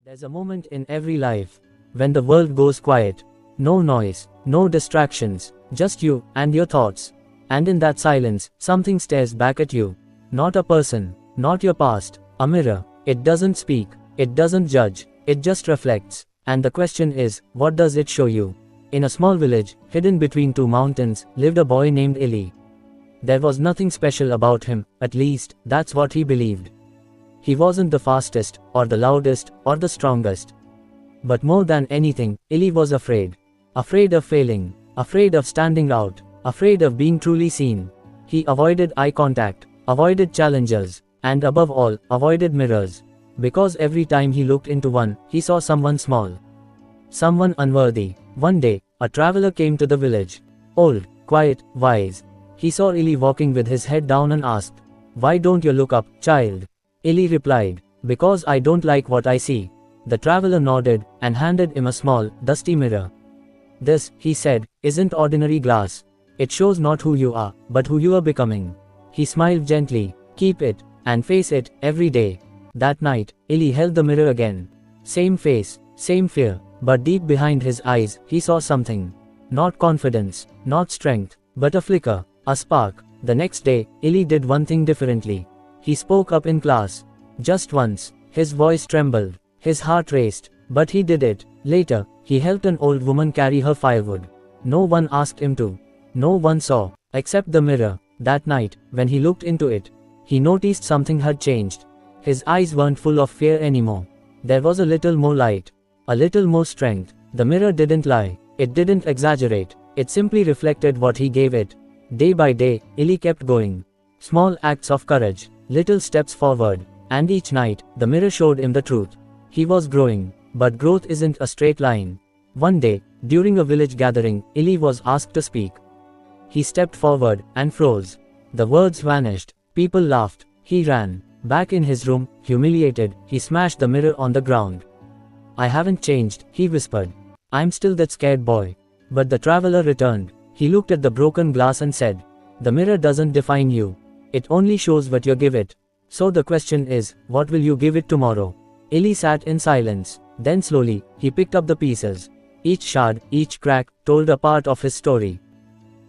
There's a moment in every life when the world goes quiet. No noise, no distractions, just you and your thoughts. And in that silence, something stares back at you. Not a person, not your past, a mirror. It doesn't speak, it doesn't judge, it just reflects. And the question is, what does it show you? In a small village, hidden between two mountains, lived a boy named Eli. There was nothing special about him, at least, that's what he believed. He wasn't the fastest, or the loudest, or the strongest. But more than anything, Eli was afraid. Afraid of failing, afraid of standing out, afraid of being truly seen. He avoided eye contact, avoided challengers, and above all, avoided mirrors. Because every time he looked into one, he saw someone small. Someone unworthy. One day, a traveler came to the village. Old, quiet, wise. He saw Eli walking with his head down and asked, "Why don't you look up, child?" Eli replied, "Because I don't like what I see." The traveler nodded and handed him a small, dusty mirror. "This," he said, "isn't ordinary glass. It shows not who you are, but who you are becoming." He smiled gently. "Keep it, and face it, every day." That night, Eli held the mirror again. Same face, same fear, but deep behind his eyes, he saw something. Not confidence, not strength, but a flicker, a spark. The next day, Eli did one thing differently. He spoke up in class. Just once. His voice trembled. His heart raced. But he did it. Later, he helped an old woman carry her firewood. No one asked him to. No one saw, except the mirror. That night, when he looked into it, he noticed something had changed. His eyes weren't full of fear anymore. There was a little more light. A little more strength. The mirror didn't lie. It didn't exaggerate. It simply reflected what he gave it. Day by day, Eli kept going. Small acts of courage. Little steps forward, and each night, the mirror showed him the truth. He was growing, but growth isn't a straight line. One day, during a village gathering, Eli was asked to speak. He stepped forward, and froze. The words vanished. People laughed. He ran. Back in his room, humiliated, he smashed the mirror on the ground. "I haven't changed," he whispered. "I'm still that scared boy." But the traveler returned. He looked at the broken glass and said, "The mirror doesn't define you. It only shows what you give it. So the question is, what will you give it tomorrow?" Eli sat in silence. Then slowly, he picked up the pieces. Each shard, each crack, told a part of his story.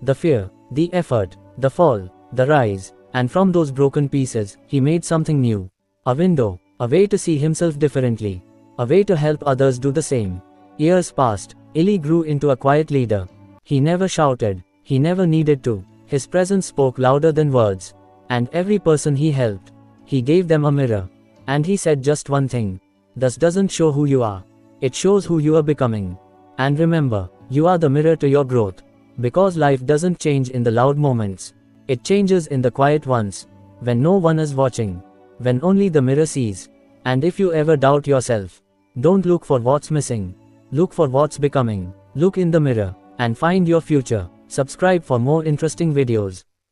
The fear, the effort, the fall, the rise, and from those broken pieces, he made something new. A window, a way to see himself differently, a way to help others do the same. Years passed. Eli grew into a quiet leader. He never shouted. He never needed to. His presence spoke louder than words. And every person he helped, he gave them a mirror. And he said just one thing. "This doesn't show who you are. It shows who you are becoming. And remember, you are the mirror to your growth. Because life doesn't change in the loud moments. It changes in the quiet ones. When no one is watching. When only the mirror sees. And if you ever doubt yourself, don't look for what's missing. Look for what's becoming. Look in the mirror, and find your future." Subscribe for more interesting videos.